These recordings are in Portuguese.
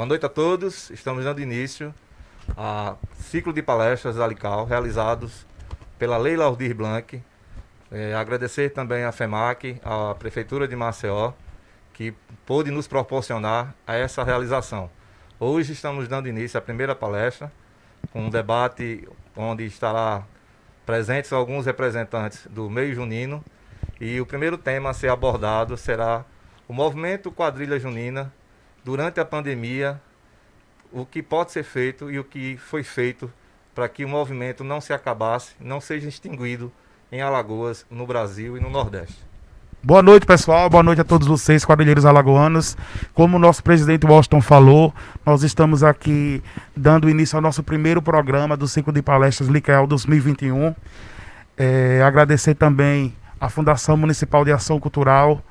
Boa noite a todos. Estamos dando início a ciclo de palestras da Alical, realizados pela Leila Aldir Blanc. Agradecer também à FEMAC, à Prefeitura de Maceió, que pôde nos proporcionar a essa realização. Hoje estamos dando início à primeira palestra, com um debate onde estará presentes alguns representantes do meio junino, e o primeiro tema a ser abordado será o movimento Quadrilha Junina durante a pandemia, o que pode ser feito e o que foi feito para que o movimento não se acabasse, não seja extinguido em Alagoas, no Brasil e no Nordeste. Boa noite, pessoal. Boa noite a todos vocês, quadrilheiros alagoanos. Como o nosso presidente Washington falou, nós estamos aqui dando início ao nosso primeiro programa do ciclo de palestras Lical 2021. Agradecer também à Fundação Municipal de Ação Cultural,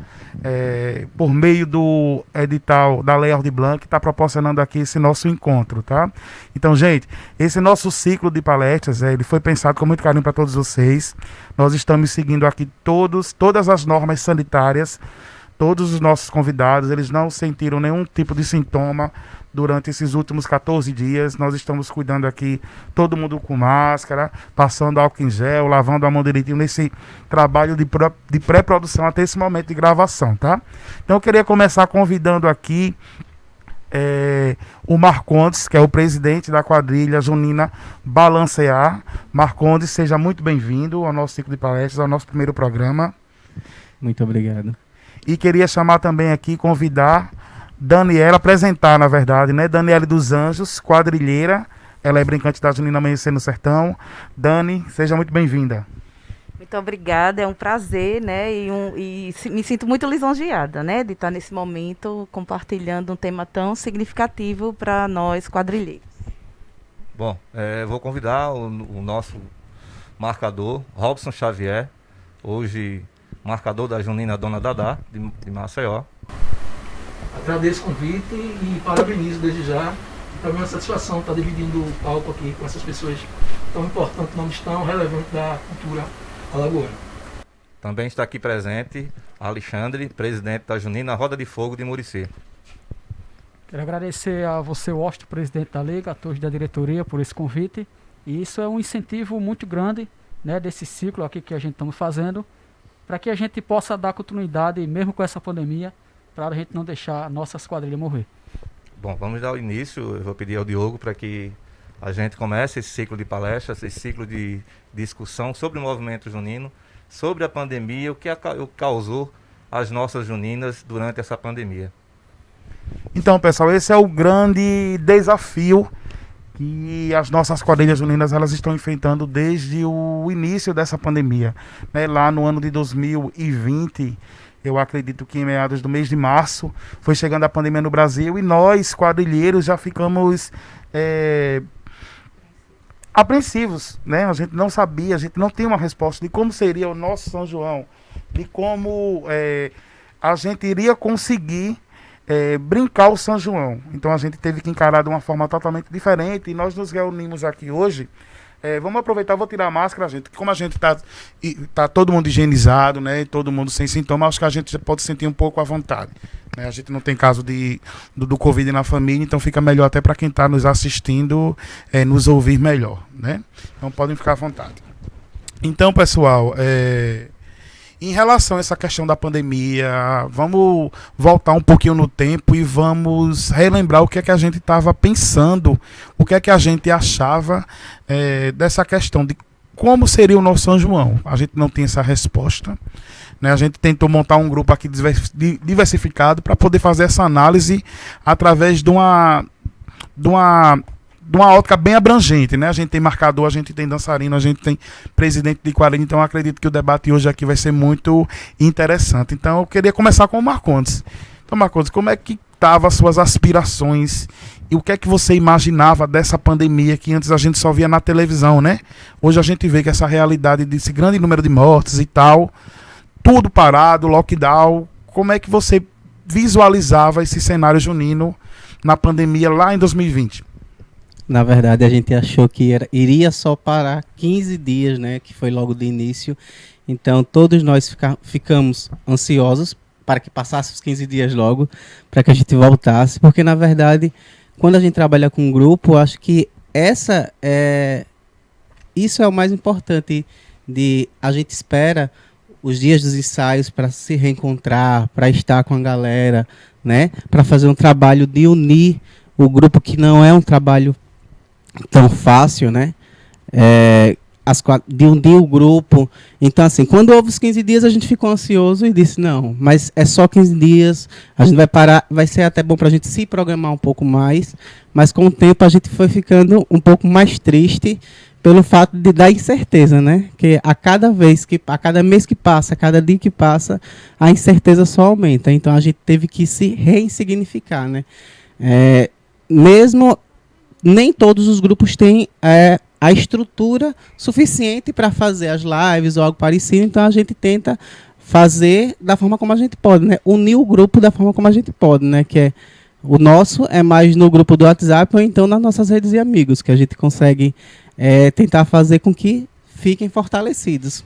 por meio do edital da Lei Aldir Blanc, que está proporcionando aqui esse nosso encontro, tá? Então, gente, esse nosso ciclo de palestras, ele foi pensado com muito carinho para todos vocês. Nós estamos seguindo aqui todas as normas sanitárias. Todos os nossos convidados, eles não sentiram nenhum tipo de sintoma durante esses últimos 14 dias. Nós estamos cuidando aqui, todo mundo com máscara, passando álcool em gel, lavando a mão direitinho nesse trabalho de pré-produção até esse momento de gravação, tá? Então eu queria começar convidando aqui o Marcondes, que é o presidente da quadrilha junina Balancear. Marcondes, seja muito bem-vindo ao nosso ciclo de palestras, ao nosso primeiro programa. Muito obrigado. E queria chamar também aqui, convidar Daniela, apresentar, na verdade, né? Daniela dos Anjos, quadrilheira. Ela é brincante da Junina Amanhecer no Sertão. Dani, seja muito bem-vinda. Muito obrigada, é um prazer, né? E me sinto muito lisonjeada, né? De estar nesse momento compartilhando um tema tão significativo para nós quadrilheiros. Bom, vou convidar o nosso marcador, Robson Xavier, hoje marcador da Junina Dona Dadá, de Maceió. Agradeço o convite e parabenizo desde já. Para mim é uma satisfação estar dividindo o palco aqui com essas pessoas tão importantes, tão relevantes da cultura alagoana. Também está aqui presente Alexandre, presidente da Junina Roda de Fogo de Murici. Quero agradecer a você, Washington, presidente da Liga, a todos da diretoria por esse convite. E isso é um incentivo muito grande, né, desse ciclo aqui que a gente estamos fazendo, para que a gente possa dar continuidade, mesmo com essa pandemia, para a gente não deixar nossas quadrilhas morrer. Bom, vamos dar o início. Eu vou pedir ao Diogo para que a gente comece esse ciclo de palestras, esse ciclo de discussão sobre o movimento junino, sobre a pandemia, o que causou as nossas juninas durante essa pandemia. Então, pessoal, esse é o grande desafio que as nossas quadrilhas juninas elas estão enfrentando desde o início dessa pandemia, né? Lá no ano de 2020, eu acredito que em meados do mês de março, foi chegando a pandemia no Brasil e nós, quadrilheiros, já ficamos apreensivos, né? A gente não sabia, a gente não tem uma resposta de como seria o nosso São João, de como a gente iria conseguir brincar o São João. Então a gente teve que encarar de uma forma totalmente diferente e nós nos reunimos aqui hoje. Vamos aproveitar, vou tirar a máscara, gente. Como a gente tá todo mundo higienizado, né? Todo mundo sem sintoma, acho que a gente pode sentir um pouco à vontade, né? A gente não tem caso do Covid na família, então fica melhor até para quem está nos assistindo nos ouvir melhor, né? Então podem ficar à vontade. Então, pessoal, em relação a essa questão da pandemia, vamos voltar um pouquinho no tempo e vamos relembrar o que é que a gente estava pensando, o que é que a gente achava dessa questão de como seria o nosso São João. A gente não tem essa resposta, né? A gente tentou montar um grupo aqui diversificado para poder fazer essa análise através de uma ótica bem abrangente, né? A gente tem marcador, a gente tem dançarino, a gente tem presidente de quadrilha, então eu acredito que o debate hoje aqui vai ser muito interessante. Então eu queria começar com o Marcondes. Então, Marcondes, como é que estavam as suas aspirações e o que é que você imaginava dessa pandemia que antes a gente só via na televisão, né? Hoje a gente vê que essa realidade desse grande número de mortes e tal, tudo parado, lockdown, como é que você visualizava esse cenário junino na pandemia lá em 2020? Na verdade, a gente achou que iria só parar 15 dias, né? Que foi logo de início. Então, todos nós ficamos ansiosos para que passasse os 15 dias logo, para que a gente voltasse. Porque, na verdade, quando a gente trabalha com um grupo, acho que isso é o mais importante. A gente espera os dias dos ensaios para se reencontrar, para estar com a galera, né? Para fazer um trabalho de unir o grupo, que não é um trabalho tão fácil, né? De unir o grupo. Então, assim, quando houve os 15 dias, a gente ficou ansioso e disse, não, mas é só 15 dias, a gente vai parar, vai ser até bom para a gente se programar um pouco mais, mas com o tempo a gente foi ficando um pouco mais triste pelo fato da incerteza, né? Que a cada mês que passa, a cada dia que passa, a incerteza só aumenta. Então a gente teve que se ressignificar, né? Mesmo nem todos os grupos têm a estrutura suficiente para fazer as lives ou algo parecido, então a gente tenta fazer da forma como a gente pode, né? Unir o grupo da forma como a gente pode, né? Que o nosso é mais no grupo do WhatsApp ou então nas nossas redes de amigos, que a gente consegue tentar fazer com que fiquem fortalecidos.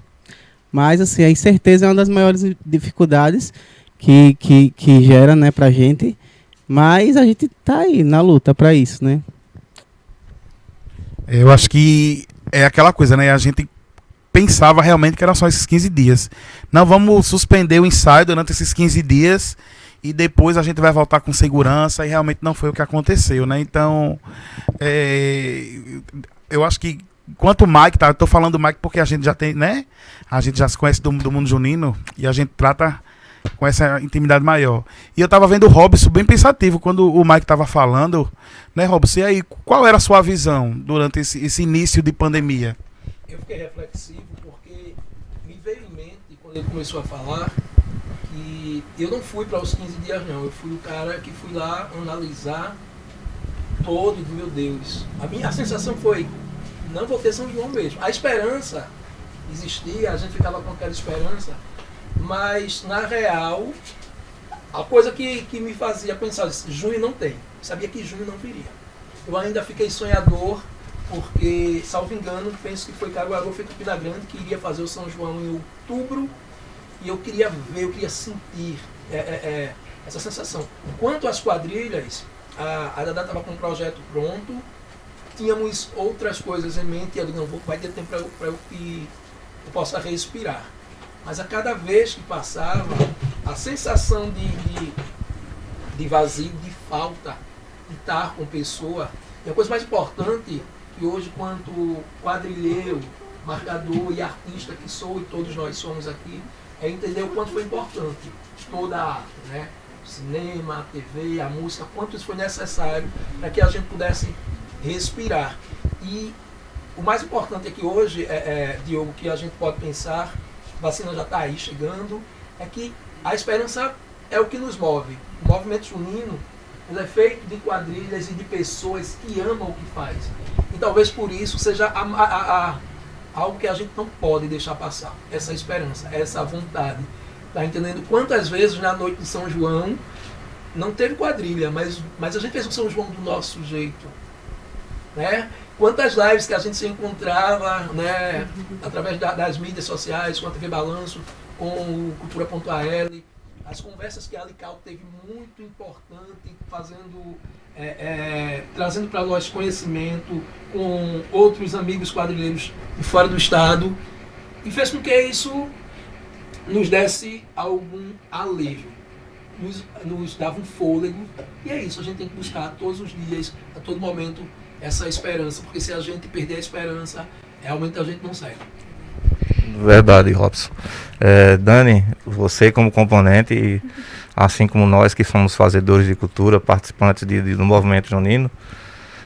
Mas, assim, a incerteza é uma das maiores dificuldades que gera, né, pra gente. Mas a gente tá aí na luta para isso, né? Eu acho que é aquela coisa, né? A gente pensava realmente que eram só esses 15 dias. Não, vamos suspender o ensaio durante esses 15 dias e depois a gente vai voltar com segurança, e realmente não foi o que aconteceu, né? Então, eu acho que enquanto o Mike, tá? Eu tô falando do Mike porque a gente já tem, né? A gente já se conhece do mundo junino e a gente trata com essa intimidade maior. E eu tava vendo o Robson bem pensativo quando o Mike tava falando, né, Robson? E aí, qual era a sua visão durante esse início de pandemia? Eu fiquei reflexivo porque me veio em mente, quando ele começou a falar, que eu não fui para os 15 dias não, eu fui o cara que fui lá analisar todo, meu Deus. A sensação foi, não vou ter São João mesmo. A esperança existia, a gente ficava com aquela esperança, mas na real, a coisa que me fazia pensar, junho não tem, sabia que junho não viria. Eu ainda fiquei sonhador, porque, salvo engano, penso que foi Caruaru, foi Campina Grande, que iria fazer o São João em outubro, e eu queria ver, eu queria sentir essa sensação. Quanto às quadrilhas, a Dada estava com um projeto pronto, tínhamos outras coisas em mente, e eu disse, não, vai ter tempo para eu que eu possa respirar. Mas a cada vez que passava, a sensação de vazio, de falta, de estar com pessoa, e a coisa mais importante, que hoje, quanto quadrilheiro, marcador e artista que sou, e todos nós somos aqui, é entender o quanto foi importante toda a arte, né? O cinema, a TV, a música, quanto isso foi necessário para que a gente pudesse respirar. E o mais importante é que hoje, Diogo, que a gente pode pensar, a vacina já está aí chegando, é que a esperança é o que nos move. O movimento junino ele é feito de quadrilhas e de pessoas que amam o que faz. E talvez por isso seja algo que a gente não pode deixar passar. Essa esperança, essa vontade. Tá entendendo? Quantas vezes na noite de São João não teve quadrilha, mas a gente fez o São João do nosso jeito. Né? Quantas lives que a gente se encontrava, né, através das mídias sociais, com a TV Balanço, com o Cultura.al, as conversas que a Alical teve muito importante, trazendo para nós conhecimento com outros amigos quadrilheiros de fora do estado, e fez com que isso nos desse algum alívio, nos dava um fôlego, e é isso, a gente tem que buscar todos os dias, a todo momento, essa esperança, porque se a gente perder a esperança, realmente a gente não segue. Verdade, Robson. Dani, você como componente, assim como nós que somos fazedores de cultura, participantes do movimento junino,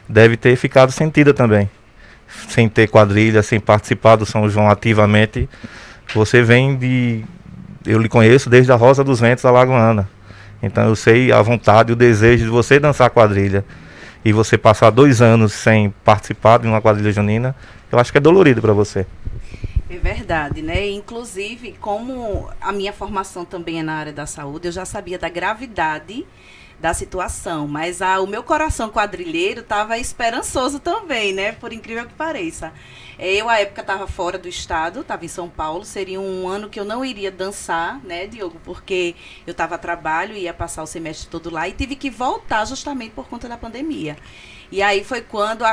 deve ter ficado sentida também. Sem ter quadrilha, sem participar do São João ativamente, você vem eu lhe conheço desde a Rosa dos Ventos Alagoana. Então eu sei a vontade, o desejo de você dançar quadrilha. E você passar 2 anos sem participar de uma quadrilha junina, eu acho que é dolorido para você. É verdade, né? Inclusive, como a minha formação também é na área da saúde, eu já sabia da gravidade da situação, mas o meu coração quadrilheiro estava esperançoso também, né? Por incrível que pareça. Eu, à época, estava fora do estado, estava em São Paulo, seria um ano que eu não iria dançar, né, Diogo? Porque eu estava a trabalho, ia passar o semestre todo lá e tive que voltar justamente por conta da pandemia. E aí foi quando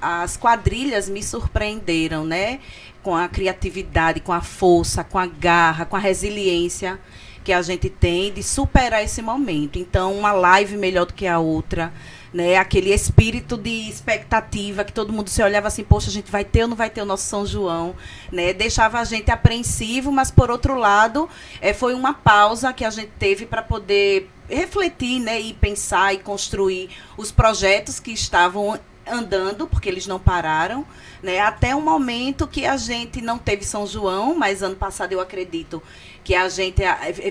as quadrilhas me surpreenderam, né? Com a criatividade, com a força, com a garra, com a resiliência que a gente tem de superar esse momento. Então, uma live melhor do que a outra, né? Aquele espírito de expectativa que todo mundo se olhava assim, poxa, a gente vai ter ou não vai ter o nosso São João, né? Deixava a gente apreensivo, mas por outro lado, foi uma pausa que a gente teve para poder refletir, né? E pensar e construir os projetos que estavam andando, porque eles não pararam, né? Até um momento que a gente não teve São João, mas ano passado eu acredito que a gente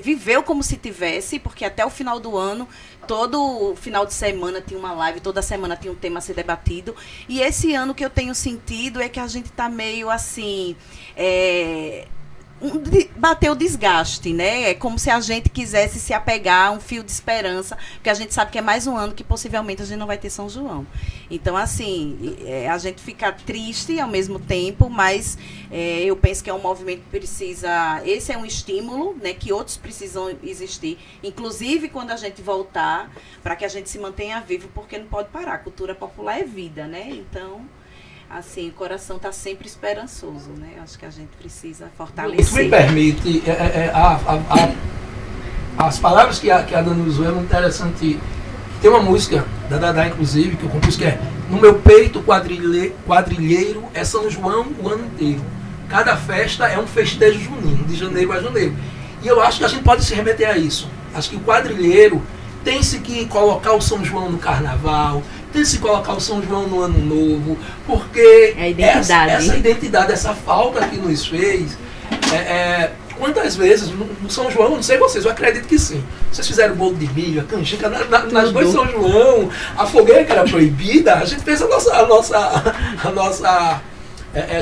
viveu como se tivesse, porque até o final do ano, todo final de semana tinha uma live, toda semana tinha um tema a ser debatido. E esse ano que eu tenho sentido é que a gente está meio assim... bateu o desgaste, né? É como se a gente quisesse se apegar a um fio de esperança, porque a gente sabe que é mais um ano que possivelmente a gente não vai ter São João. Então, assim, a gente fica triste ao mesmo tempo, mas eu penso que é um movimento que precisa... Esse é um estímulo, né? Que outros precisam existir, inclusive quando a gente voltar, para que a gente se mantenha vivo, porque não pode parar. A cultura popular é vida, né? Então... assim, o coração está sempre esperançoso, né? Acho que a gente precisa fortalecer. Se me permite, as palavras que a Dani usou é muito interessante. Tem uma música da Dadá, inclusive, que eu compus, que é: no meu peito quadrilheiro é São João o ano inteiro. Cada festa é um festejo junino, de janeiro a janeiro. E eu acho que a gente pode se remeter a isso. Acho que o quadrilheiro tem-se que colocar o São João no carnaval, tem-se que colocar o São João no ano novo, porque essa identidade, essa falta que nos fez, quantas vezes no São João, não sei vocês, eu acredito que sim, vocês fizeram bolo de milho, a canjica, nas dois São João, a fogueira que era proibida, a gente fez a nossa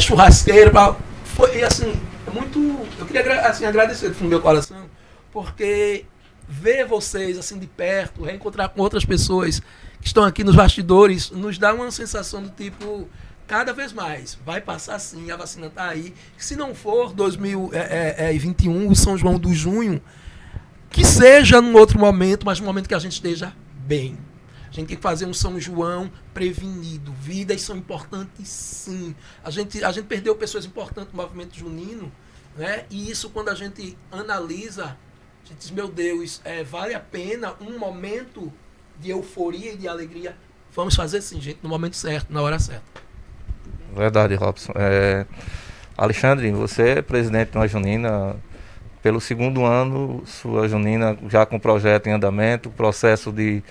churrasqueira, foi assim, muito, eu queria assim, agradecer do fundo do meu coração, porque ver vocês assim de perto, reencontrar com outras pessoas que estão aqui nos bastidores, nos dá uma sensação do tipo, cada vez mais, vai passar sim, a vacina está aí. Se não for 2021, o São João do junho, que seja num outro momento, mas num momento que a gente esteja bem. A gente tem que fazer um São João prevenido. Vidas são importantes, sim. A gente perdeu pessoas importantes no movimento junino, né? E isso, quando a gente analisa, a gente diz, meu Deus, vale a pena um momento de euforia e de alegria. Vamos fazer sim, gente, no momento certo, na hora certa. Verdade, Robson. Alexandre, você é presidente de uma junina pelo segundo ano, sua junina já com projeto em andamento, processo de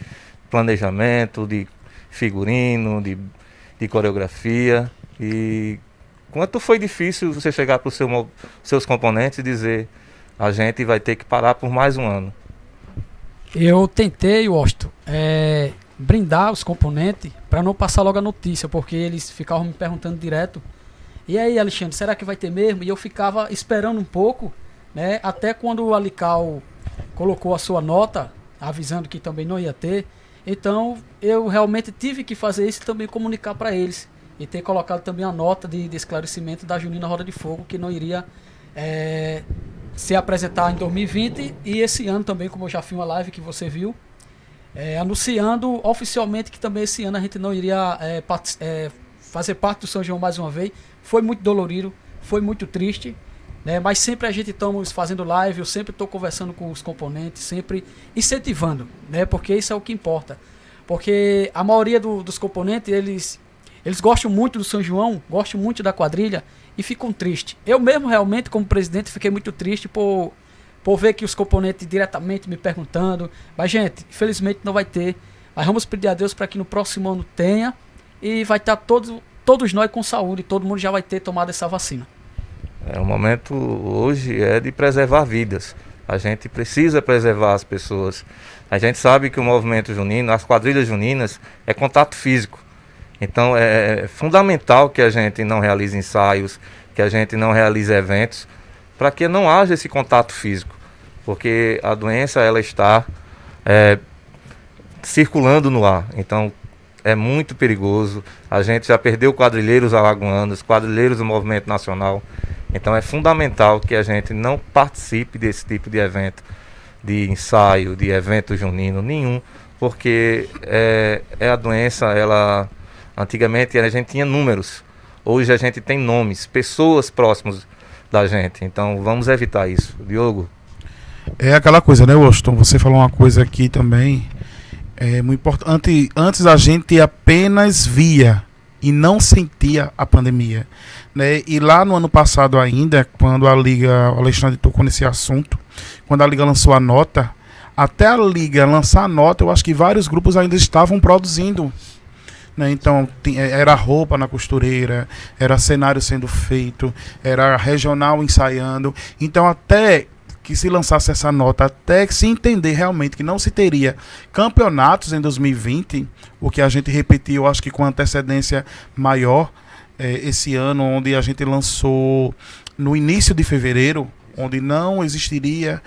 planejamento, de figurino, de coreografia. E quanto foi difícil você chegar para os seus componentes e dizer: a gente vai ter que parar por mais um ano? Eu tentei, Washington, brindar os componentes para não passar logo a notícia, porque eles ficavam me perguntando direto: e aí, Alexandre, será que vai ter mesmo? E eu ficava esperando um pouco, né? Até quando o Alical colocou a sua nota, avisando que também não ia ter. Então, eu realmente tive que fazer isso e também comunicar para eles. E ter colocado também a nota de esclarecimento da Junina Roda de Fogo, que não iria se apresentar em 2020, e esse ano também, como eu já fiz uma live que você viu, anunciando oficialmente que também esse ano a gente não iria fazer parte do São João mais uma vez. Foi muito dolorido, foi muito triste, né? Mas sempre a gente estamos fazendo live, eu sempre estou conversando com os componentes, sempre incentivando, né? Porque isso é o que importa. Porque a maioria dos componentes, eles gostam muito do São João, gostam muito da quadrilha e ficam tristes. Eu mesmo, realmente, como presidente, fiquei muito triste por ver que os componentes diretamente me perguntando. Mas, gente, infelizmente não vai ter. Mas vamos pedir a Deus para que no próximo ano tenha. E vai estar todos nós com saúde. Todo mundo já vai ter tomado essa vacina. O momento hoje é de preservar vidas. A gente precisa preservar as pessoas. A gente sabe que o movimento junino, as quadrilhas juninas, é contato físico. Então é fundamental que a gente não realize ensaios, que a gente não realize eventos, para que não haja esse contato físico. Porque a doença, ela está circulando no ar. Então, é muito perigoso. A gente já perdeu quadrilheiros alagoanos, quadrilheiros do movimento nacional. Então, é fundamental que a gente não participe desse tipo de evento, de ensaio, de evento junino, nenhum, porque a doença, antigamente a gente tinha números, hoje a gente tem nomes, pessoas próximas da gente. Então, vamos evitar isso. Diogo? É aquela coisa, né, Washington? Você falou uma coisa aqui também. É muito importante. Antes a gente apenas via e não sentia a pandemia, né? E lá no ano passado ainda, quando a Liga, o Alexandre tocou nesse assunto, quando a Liga lançou a nota, até a Liga lançar a nota, eu acho que vários grupos ainda estavam produzindo, né? Então era roupa na costureira, era cenário sendo feito, era regional ensaiando. Então até que se lançasse essa nota, até que se entender realmente que não se teria campeonatos em 2020, o que a gente repetiu, acho que com antecedência maior, esse ano, onde a gente lançou no início de fevereiro, onde não existiria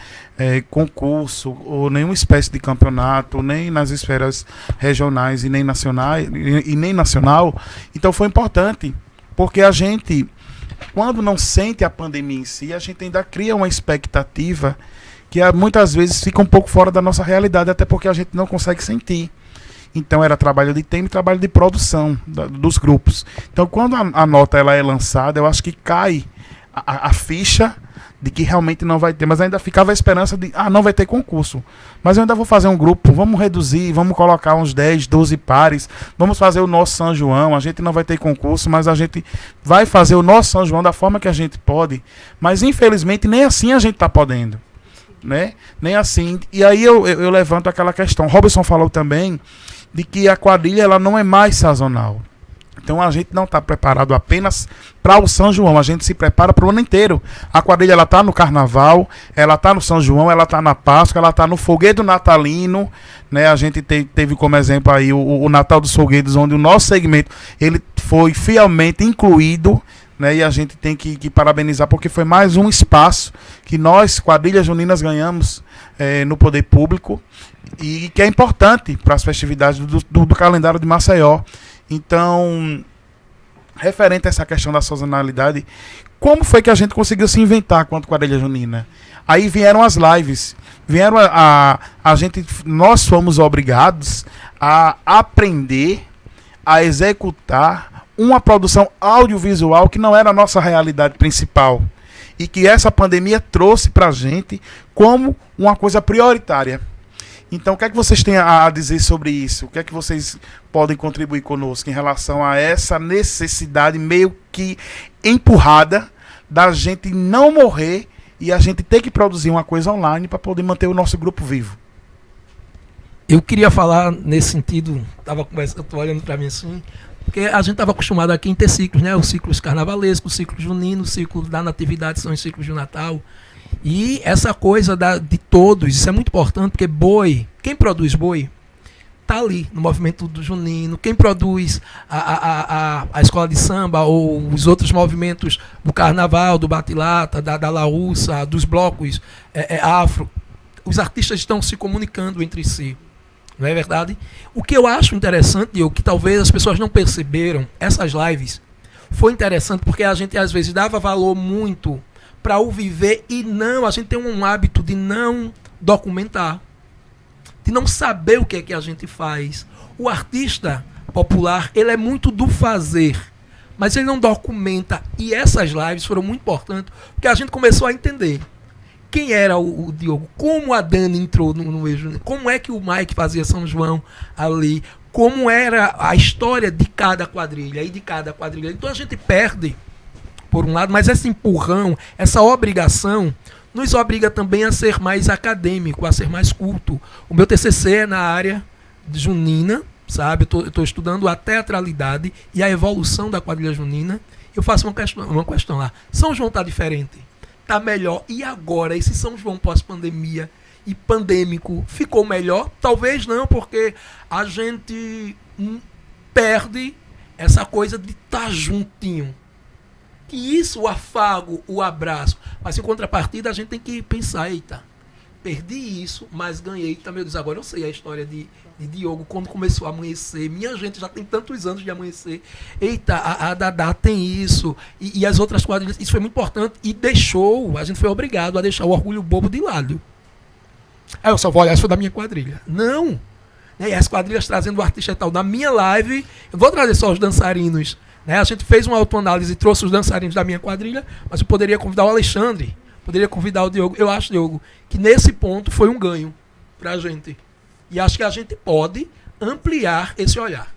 concurso ou nenhuma espécie de campeonato, nem nas esferas regionais e nem nacionais, e nem nacional. Então foi importante, porque a gente, quando não sente a pandemia em si, a gente ainda cria uma expectativa que muitas vezes fica um pouco fora da nossa realidade, até porque a gente não consegue sentir. Então era trabalho de tempo e trabalho de produção dos grupos. Então quando a nota ela é lançada, eu acho que cai a ficha de que realmente não vai ter, mas ainda ficava a esperança de, não vai ter concurso, mas eu ainda vou fazer um grupo, vamos reduzir, vamos colocar uns 10, 12 pares, vamos fazer o nosso São João, a gente não vai ter concurso, mas a gente vai fazer o nosso São João da forma que a gente pode, mas infelizmente nem assim a gente está podendo, né? Nem assim. E aí eu levanto aquela questão, Robson falou também de que a quadrilha ela não é mais sazonal. Então a gente não está preparado apenas para o São João, a gente se prepara para o ano inteiro. A quadrilha ela está no Carnaval, ela está no São João, ela está na Páscoa, ela está no Foguedo Natalino, né? A gente teve como exemplo aí o Natal dos Foguedos, onde o nosso segmento ele foi fielmente incluído, né? E a gente tem que parabenizar, porque foi mais um espaço que nós, quadrilhas juninas, ganhamos no poder público e que é importante para as festividades do calendário de Maceió. Então, referente a essa questão da sazonalidade, como foi que a gente conseguiu se inventar quanto quadrilha junina? Aí vieram as lives, nós fomos obrigados a aprender, a executar uma produção audiovisual que não era a nossa realidade principal e que essa pandemia trouxe para a gente como uma coisa prioritária. Então, o que é que vocês têm a dizer sobre isso? O que é que vocês podem contribuir conosco em relação a essa necessidade meio que empurrada da gente não morrer e a gente ter que produzir uma coisa online para poder manter o nosso grupo vivo? Eu queria falar nesse sentido, eu tô olhando para mim assim, porque a gente estava acostumado aqui em ter ciclos, né? Os ciclos carnavalescos, o ciclo junino, o ciclo da natividade, são os ciclos de Natal. E essa coisa de todos, isso é muito importante, porque boi, quem produz boi, tá ali no movimento do junino, quem produz a escola de samba ou os outros movimentos do carnaval, do bate-lata, da laúça, dos blocos afro, os artistas estão se comunicando entre si, não é verdade? O que eu acho interessante, e o que talvez as pessoas não perceberam, essas lives, foi interessante porque a gente às vezes dava valor muito para o viver e a gente tem um hábito de não documentar, de não saber o que é que a gente faz. O artista popular, ele é muito do fazer, mas ele não documenta. E essas lives foram muito importantes, porque a gente começou a entender quem era o Diogo, como a Dani entrou no eixo, como é que o Mike fazia São João ali, como era a história de cada quadrilha e de cada quadrilha. Então a gente perde por um lado, mas esse empurrão, essa obrigação, nos obriga também a ser mais acadêmico, a ser mais culto. O meu TCC é na área junina, sabe? Eu estou estudando a teatralidade e a evolução da quadrilha junina. Eu faço uma questão lá. São João está diferente, está melhor. E agora, esse São João pós-pandemia e pandêmico ficou melhor? Talvez não, porque a gente perde essa coisa de estar juntinho. Que isso, o afago, o abraço. Mas em contrapartida, a gente tem que pensar, eita, perdi isso, mas ganhei também. Eu disse, agora eu sei a história de Diogo, quando começou a amanhecer. Minha gente já tem tantos anos de amanhecer. Eita, a Dadá tem isso. E as outras quadrilhas. Isso foi muito importante e a gente foi obrigado a deixar o orgulho bobo de lado. Aí eu só vou olhar, isso foi da minha quadrilha. Não! E as quadrilhas trazendo o artista e tal. Na minha live, eu vou trazer só os dançarinos. Né? A gente fez uma autoanálise e trouxe os dançarinos da minha quadrilha, mas eu poderia convidar o Alexandre, poderia convidar o Diogo. Eu acho, Diogo, que nesse ponto foi um ganho pra gente. E acho que a gente pode ampliar esse olhar.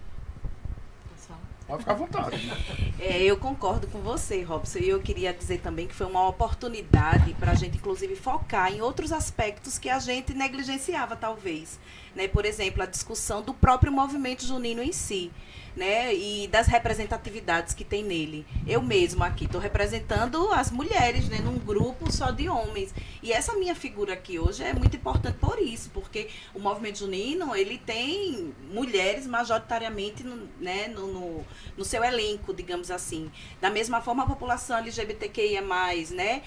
Pode ficar à vontade. Eu concordo com você, Robson. E eu queria dizer também que foi uma oportunidade para a gente, inclusive, focar em outros aspectos que a gente negligenciava, talvez. Né? Por exemplo, a discussão do próprio movimento junino em si. Né, e das representatividades que tem nele. Eu mesma aqui estou representando as mulheres, né, num grupo só de homens. E essa minha figura aqui hoje é muito importante por isso, porque o movimento junino, ele tem mulheres majoritariamente né, no seu elenco, digamos assim. Da mesma forma, a população LGBTQIA+, né,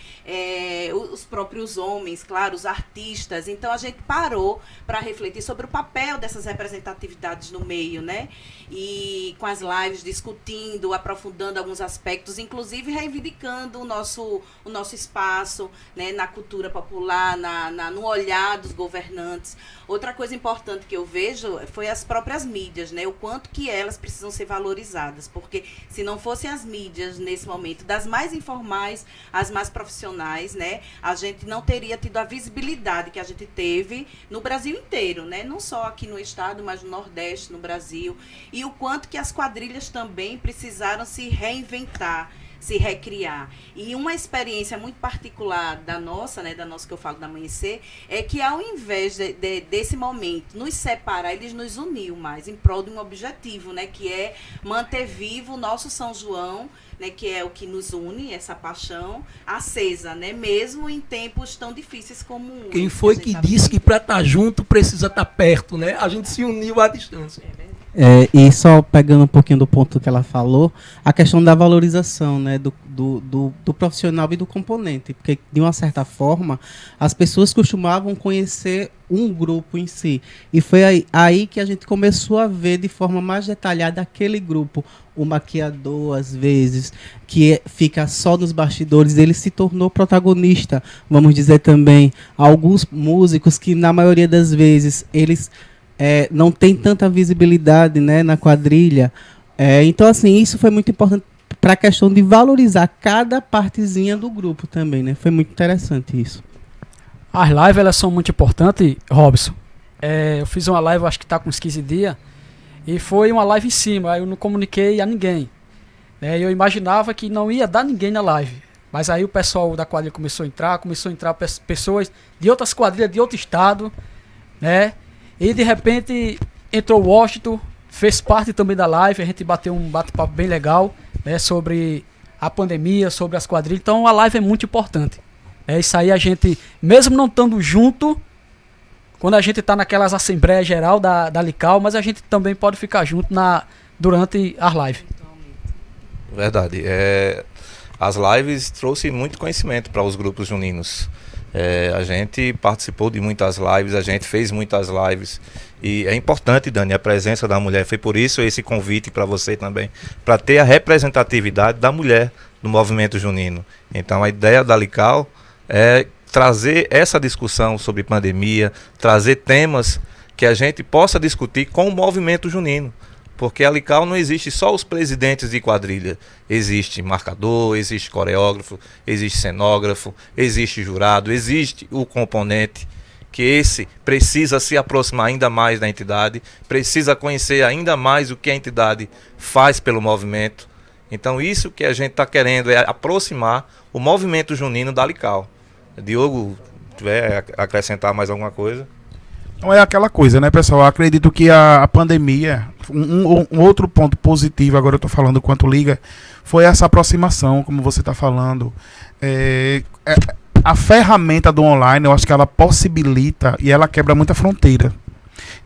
os próprios homens, claro, os artistas. Então, a gente parou para refletir sobre o papel dessas representatividades no meio, né? E com as lives discutindo, aprofundando alguns aspectos, inclusive reivindicando o nosso espaço, né, na cultura popular, no olhar dos governantes. Outra coisa importante que eu vejo foi as próprias mídias, né, o quanto que elas precisam ser valorizadas, porque se não fossem as mídias nesse momento, das mais informais às mais profissionais, né, a gente não teria tido a visibilidade que a gente teve no Brasil inteiro, né, não só aqui no estado, mas no Nordeste, no Brasil, e o quanto que as quadrilhas também precisaram se reinventar, se recriar. E uma experiência muito particular da nossa, né, que eu falo da Amanhecer, é que ao invés desse momento nos separar, eles nos uniu mais em prol de um objetivo, né, que é manter vivo o nosso São João, né, que é o que nos une, essa paixão acesa, né, mesmo em tempos tão difíceis como quem foi que disse que para estar junto precisa estar perto, né? A gente se uniu à distância. E só pegando um pouquinho do ponto que ela falou, a questão da valorização, né, do profissional e do componente, porque de uma certa forma as pessoas costumavam conhecer um grupo em si, e foi aí que a gente começou a ver de forma mais detalhada aquele grupo. O maquiador, às vezes, que fica só nos bastidores, ele se tornou protagonista. Vamos dizer também, alguns músicos que na maioria das vezes eles não tem tanta visibilidade, né, na quadrilha. Então, assim, isso foi muito importante para a questão de valorizar cada partezinha do grupo também, né? Foi muito interessante isso. As lives, elas são muito importantes, Robson. Eu fiz uma live, acho que está com uns 15 dias, e foi uma live em cima, aí eu não comuniquei a ninguém. Eu imaginava que não ia dar ninguém na live. Mas aí o pessoal da quadrilha começou a entrar pessoas de outras quadrilhas, de outro estado, né? E de repente entrou o Washington, fez parte também da live, a gente bateu um bate-papo bem legal, né, sobre a pandemia, sobre as quadrilhas. Então a live é muito importante. Isso aí a gente, mesmo não estando junto, quando a gente está naquelas assembleias geral da Lical, mas a gente também pode ficar junto durante as lives. Verdade. As lives trouxe muito conhecimento para os grupos juninos. A gente participou de muitas lives, a gente fez muitas lives e é importante, Dani, a presença da mulher. Foi por isso esse convite para você também, para ter a representatividade da mulher no movimento junino. Então a ideia da Lical é trazer essa discussão sobre pandemia, trazer temas que a gente possa discutir com o movimento junino. Porque a Lical não existe só os presidentes de quadrilha. Existe marcador, existe coreógrafo, existe cenógrafo, existe jurado, existe o componente, que esse precisa se aproximar ainda mais da entidade, precisa conhecer ainda mais o que a entidade faz pelo movimento. Então isso que a gente está querendo é aproximar o movimento junino da Lical. Diogo, tiver acrescentar mais alguma coisa? Então é aquela coisa, né, pessoal? Eu acredito que a pandemia, um outro ponto positivo, agora eu estou falando quanto liga, foi essa aproximação, como você está falando. A ferramenta do online, eu acho que ela possibilita e ela quebra muita fronteira.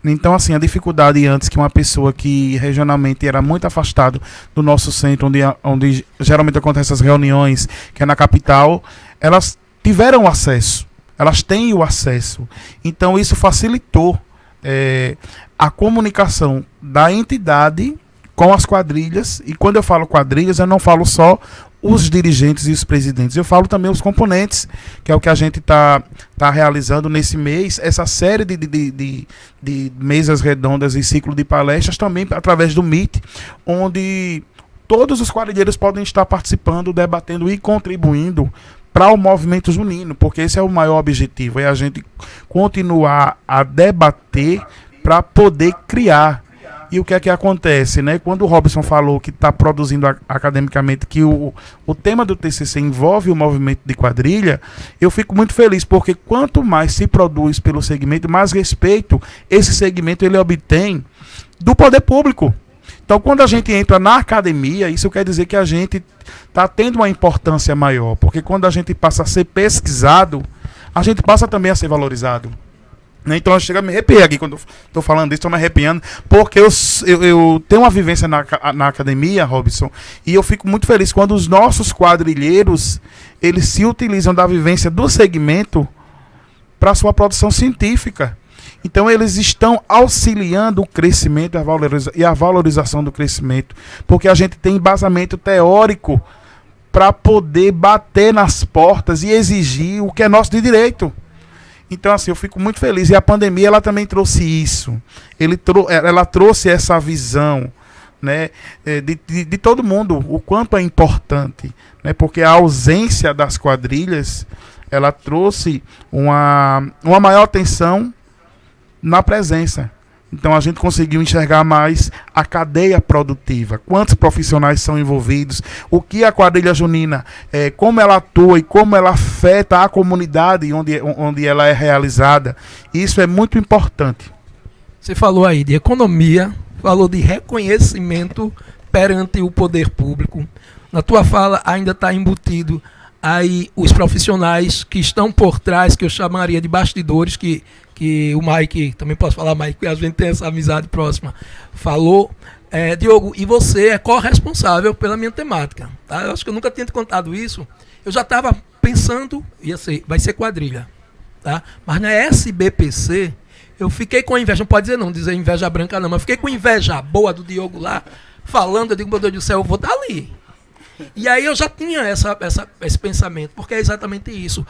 Então, assim, a dificuldade antes que uma pessoa que regionalmente era muito afastado do nosso centro, onde geralmente acontecem essas reuniões, que é na capital, elas tiveram acesso. elas têm o acesso. Então isso facilitou a comunicação da entidade com as quadrilhas. E quando eu falo quadrilhas, eu não falo só os dirigentes e os presidentes, eu falo também os componentes, que é o que a gente tá realizando nesse mês, essa série de mesas redondas e ciclo de palestras, também através do Meet, onde todos os quadrilheiros podem estar participando, debatendo e contribuindo para o movimento junino, porque esse é o maior objetivo, é a gente continuar a debater para poder criar. E o que é que acontece, né? Quando o Robson falou que está produzindo academicamente, que o tema do TCC envolve o movimento de quadrilha, eu fico muito feliz, porque quanto mais se produz pelo segmento, mais respeito esse segmento ele obtém do poder público. Então, quando a gente entra na academia, isso quer dizer que a gente está tendo uma importância maior, porque quando a gente passa a ser pesquisado, a gente passa também a ser valorizado. Então eu chego a me arrepiar aqui quando estou falando disso, estou me arrepiando, porque eu tenho uma vivência na academia, Robson, e eu fico muito feliz quando os nossos quadrilheiros, eles se utilizam da vivência do segmento para sua produção científica. Então eles estão auxiliando o crescimento e a valorização do crescimento, porque a gente tem embasamento teórico para poder bater nas portas e exigir o que é nosso de direito. Então, assim, eu fico muito feliz. E a pandemia, ela também trouxe isso. Ela trouxe essa visão, né, de todo mundo, o quanto é importante. Né, porque a ausência das quadrilhas, ela trouxe uma maior atenção na presença. Então, a gente conseguiu enxergar mais a cadeia produtiva. Quantos profissionais são envolvidos, o que a quadrilha junina, como ela atua e como ela afeta a comunidade onde ela é realizada. Isso é muito importante. Você falou aí de economia, falou de reconhecimento perante o poder público. Na tua fala ainda está embutido aí os profissionais que estão por trás, que eu chamaria de bastidores, que o Mike, também posso falar Mike, porque a gente tem essa amizade próxima, falou. Diogo, e você é corresponsável pela minha temática. Tá? Eu acho que eu nunca tinha te contado isso. Eu já estava pensando, vai ser quadrilha. Tá? Mas na SBPC, eu fiquei com inveja, não pode dizer inveja branca não, mas fiquei com inveja boa do Diogo lá, falando, eu digo, meu Deus do céu, eu vou estar ali. E aí eu já tinha esse pensamento, porque é exatamente isso.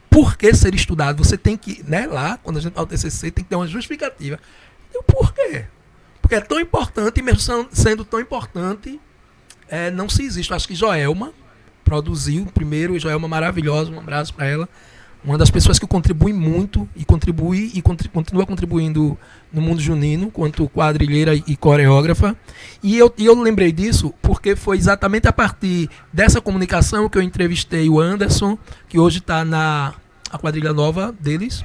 Por que ser estudado? Você tem que, né, lá, quando a gente vai ao TCC, tem que ter uma justificativa. E o porquê? Porque é tão importante, e mesmo sendo tão importante, não se existe. Acho que Joelma produziu primeiro, Joelma maravilhosa, um abraço para ela. Uma das pessoas que contribui muito, e continua contribuindo no mundo junino, quanto quadrilheira e coreógrafa. E eu lembrei disso porque foi exatamente a partir dessa comunicação que eu entrevistei o Anderson, que hoje está na quadrilha nova deles,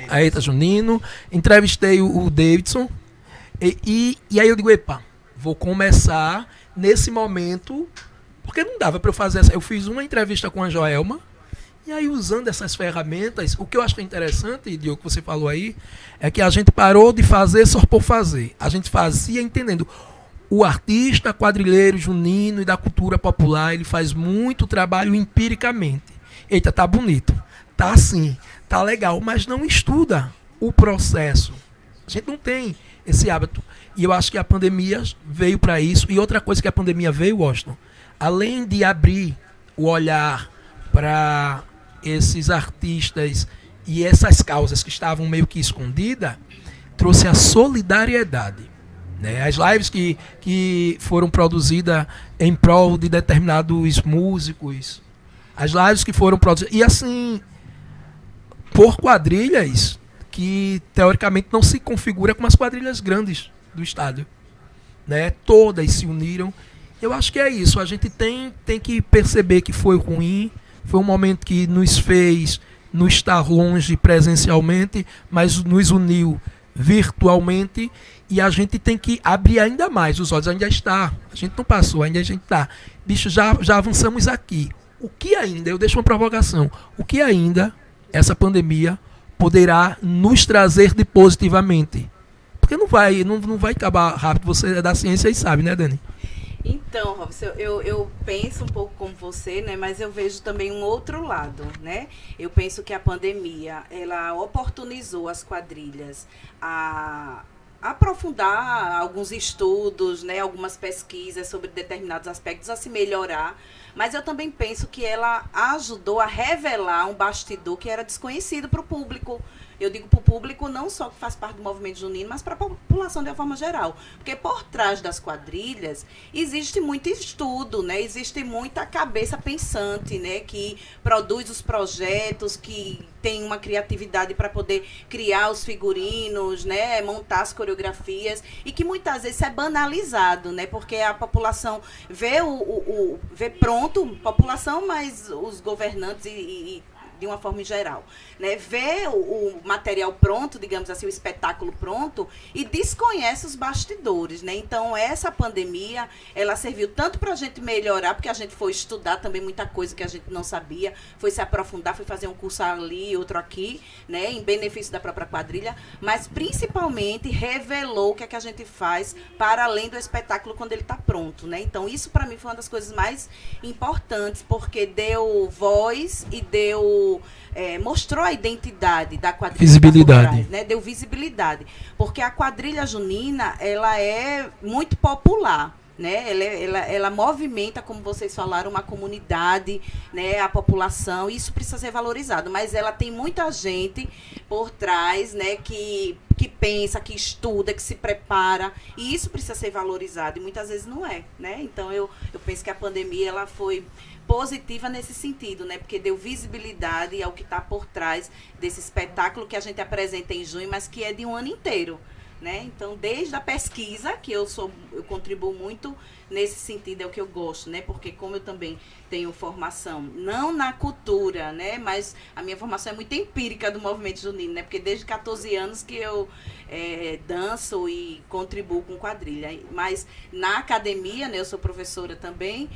a Eita Junino. Entrevistei o Davidson. E aí eu digo, epa, vou começar nesse momento, porque não dava para eu fazer essa. Eu fiz uma entrevista com a Joelma. E aí, usando essas ferramentas, o que eu acho interessante, Diogo, que você falou aí, é que a gente parou de fazer só por fazer. A gente fazia entendendo. O artista, quadrilheiro, junino e da cultura popular, ele faz muito trabalho empiricamente. Eita, tá bonito, tá assim, tá legal, mas não estuda o processo. A gente não tem esse hábito. E eu acho que a pandemia veio para isso. E outra coisa que a pandemia veio, Washington, além de abrir o olhar para esses artistas e essas causas que estavam meio que escondidas, trouxe a solidariedade. Né? As lives que foram produzidas em prol de determinados músicos, as lives que foram produzidas, e assim, por quadrilhas que teoricamente não se configura como as quadrilhas grandes do estado. Né? Todas se uniram. Eu acho que é isso, a gente tem que perceber que foi ruim. Foi um momento que nos fez não estar longe presencialmente, mas nos uniu virtualmente, e a gente tem que abrir ainda mais os olhos. Ainda está, a gente não passou, ainda a gente está. Bicho, já avançamos aqui. O que ainda, eu deixo uma provocação, o que ainda essa pandemia poderá nos trazer de positivamente? Porque não vai acabar rápido, você é da ciência e sabe, né, Dani? Então, Robson, eu penso um pouco como você, né? Mas eu vejo também um outro lado, né? Eu penso que a pandemia, ela oportunizou as quadrilhas a aprofundar alguns estudos, né? Algumas pesquisas sobre determinados aspectos, a se melhorar. Mas eu também penso que ela ajudou a revelar um bastidor que era desconhecido para o público. Eu digo para o público não só que faz parte do movimento junino, mas para a população de uma forma geral. Porque por trás das quadrilhas existe muito estudo, né? Existe muita cabeça pensante, né? Que produz os projetos, que tem uma criatividade para poder criar os figurinos, né? Montar as coreografias, e que muitas vezes é banalizado, né? Porque a população vê vê pronto, população, mas os governantes e de uma forma em geral, né? Vê o material pronto, digamos assim, o espetáculo pronto, e desconhece os bastidores, né? Então, essa pandemia, ela serviu tanto para a gente melhorar, porque a gente foi estudar também muita coisa que a gente não sabia, foi se aprofundar, foi fazer um curso ali, outro aqui, né? Em benefício da própria quadrilha, mas principalmente revelou o que é que a gente faz para além do espetáculo quando ele está pronto, né? Então, isso para mim foi uma das coisas mais importantes, porque deu voz e mostrou a identidade da quadrilha. Visibilidade. Né? Deu visibilidade. Porque a quadrilha junina, ela é muito popular. Né? Ela movimenta, como vocês falaram, uma comunidade, né? A população, e isso precisa ser valorizado. Mas ela tem muita gente por trás, né? que pensa, que estuda, que se prepara, e isso precisa ser valorizado, e muitas vezes não é. Né? Então, eu penso que a pandemia ela foi positiva nesse sentido, né? Porque deu visibilidade ao que está por trás desse espetáculo que a gente apresenta em junho, mas que é de um ano inteiro. Né? Então, desde a pesquisa, que eu contribuo muito nesse sentido, é o que eu gosto, né? Porque como eu também tenho formação, não na cultura, né? Mas a minha formação é muito empírica do movimento junino, né? Porque desde 14 anos que eu danço e contribuo com quadrilha. Mas na academia, né? Eu sou professora também,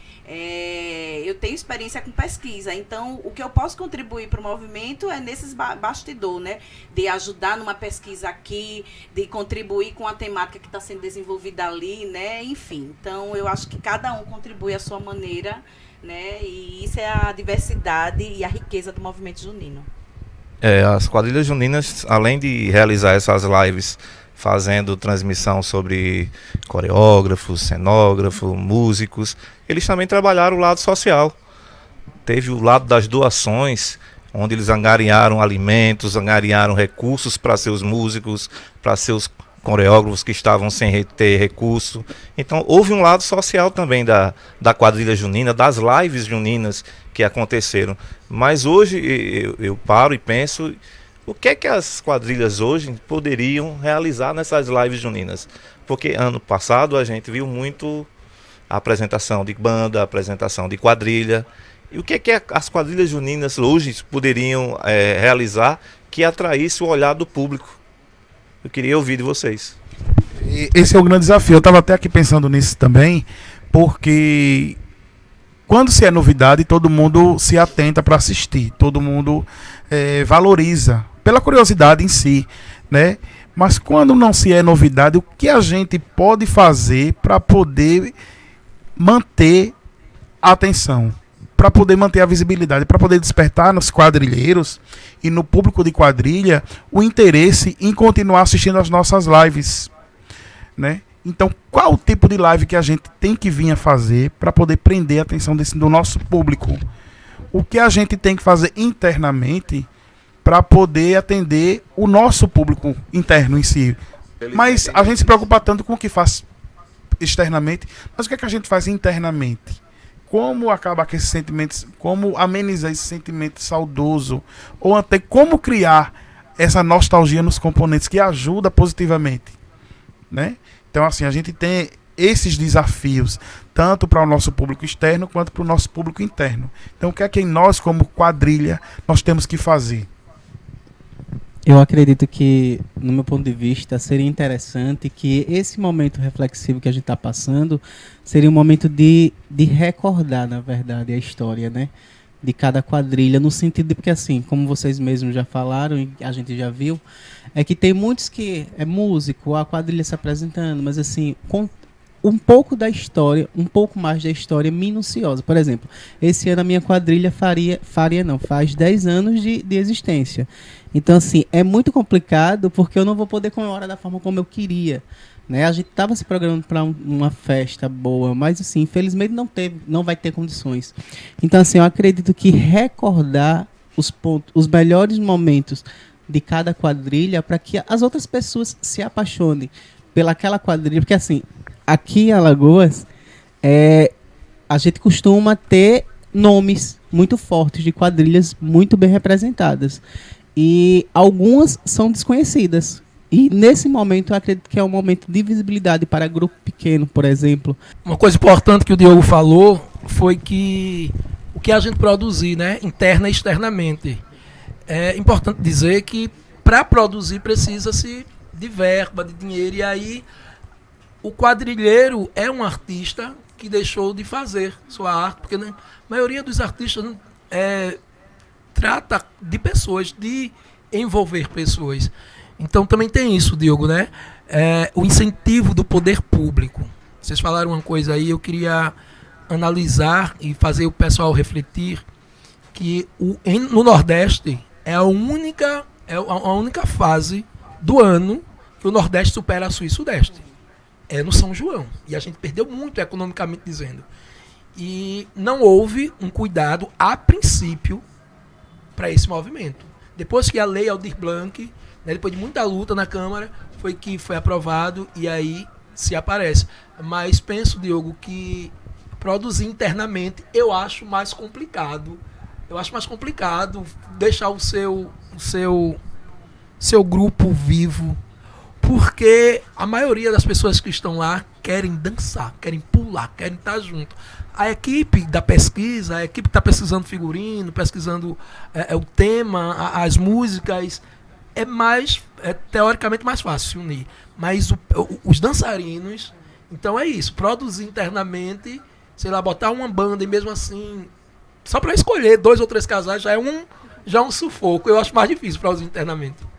eu tenho experiência com pesquisa. Então, o que eu posso contribuir para o movimento é nesses bastidores, né? De ajudar numa pesquisa aqui, de contribuir com a temática que está sendo desenvolvida ali, né? Enfim, então eu acho que cada um contribui à sua maneira, né? E isso é a diversidade e a riqueza do movimento junino. As quadrilhas juninas, além de realizar essas lives fazendo transmissão sobre coreógrafos, cenógrafos, músicos, eles também trabalharam o lado social. Teve o lado das doações, onde eles angariaram alimentos, angariaram recursos para seus músicos, para seus coreógrafos que estavam sem ter recurso. Então houve um lado social também da quadrilha junina, das lives juninas que aconteceram. Mas hoje eu paro e penso, o que é que as quadrilhas hoje poderiam realizar nessas lives juninas? Porque ano passado a gente viu muito a apresentação de banda, a apresentação de quadrilha. E o que é que as quadrilhas juninas hoje poderiam realizar que atraísse o olhar do público? Eu queria ouvir de vocês. Esse é o grande desafio. Eu estava até aqui pensando nisso também, porque quando se é novidade, todo mundo se atenta para assistir, todo mundo valoriza, pela curiosidade em si, né? Mas quando não se é novidade, o que a gente pode fazer para poder manter a atenção? Para poder manter a visibilidade, para poder despertar nos quadrilheiros e no público de quadrilha o interesse em continuar assistindo as nossas lives, né? Então, qual o tipo de live que a gente tem que vir a fazer para poder prender a atenção do nosso público? O que a gente tem que fazer internamente para poder atender o nosso público interno em si? Mas a gente se preocupa tanto com o que faz externamente, mas o que é que a gente faz internamente? Como acabar com esses sentimentos, como amenizar esse sentimento saudoso, ou até como criar essa nostalgia nos componentes que ajuda positivamente, né? Então, assim, a gente tem esses desafios, tanto para o nosso público externo, quanto para o nosso público interno. Então, o que é que nós, como quadrilha, nós temos que fazer? Eu acredito que, no meu ponto de vista, seria interessante que esse momento reflexivo que a gente está passando seria um momento de recordar, na verdade, a história, né? De cada quadrilha, no sentido de, porque assim, como vocês mesmos já falaram e a gente já viu, é que tem muitos que é músico, a quadrilha se apresentando, mas assim, um pouco da história, um pouco mais da história minuciosa. Por exemplo, esse ano a minha quadrilha faz 10 anos de existência. Então, assim, é muito complicado porque eu não vou poder comemorar da forma como eu queria. Né? A gente estava se programando para uma festa boa, mas, assim, infelizmente não vai ter condições. Então, assim, eu acredito que recordar os melhores momentos de cada quadrilha para que as outras pessoas se apaixonem pelaquela quadrilha. Porque, assim, aqui em Alagoas, a gente costuma ter nomes muito fortes de quadrilhas muito bem representadas. E algumas são desconhecidas. E nesse momento eu acredito que é um momento de visibilidade para grupo pequeno, por exemplo. Uma coisa importante que o Diogo falou foi que o que a gente produzir, né, interna e externamente. É importante dizer que para produzir precisa-se de verba, de dinheiro, e aí o quadrilheiro é um artista que deixou de fazer sua arte, porque a maioria dos artistas trata de pessoas, de envolver pessoas. Então também tem isso, Diogo, né? O incentivo do poder público. Vocês falaram uma coisa aí, eu queria analisar e fazer o pessoal refletir que no Nordeste é a única fase do ano que o Nordeste supera a Sul e Sudeste. É no São João. E a gente perdeu muito economicamente dizendo. E não houve um cuidado, a princípio, para esse movimento. Depois que a lei Aldir Blanc, né, depois de muita luta na Câmara, foi aprovado e aí se aparece. Mas penso, Diogo, que produzir internamente eu acho mais complicado. Eu acho mais complicado deixar o seu grupo vivo, porque a maioria das pessoas que estão lá querem dançar, querem pular, querem estar junto. A equipe da pesquisa, a equipe que está pesquisando figurino, pesquisando o tema, as músicas, é teoricamente mais fácil se unir. Mas os dançarinos, então é isso, produzir internamente, sei lá, botar uma banda e mesmo assim, só para escolher 2 ou 3 casais já é um sufoco. Eu acho mais difícil produzir internamente.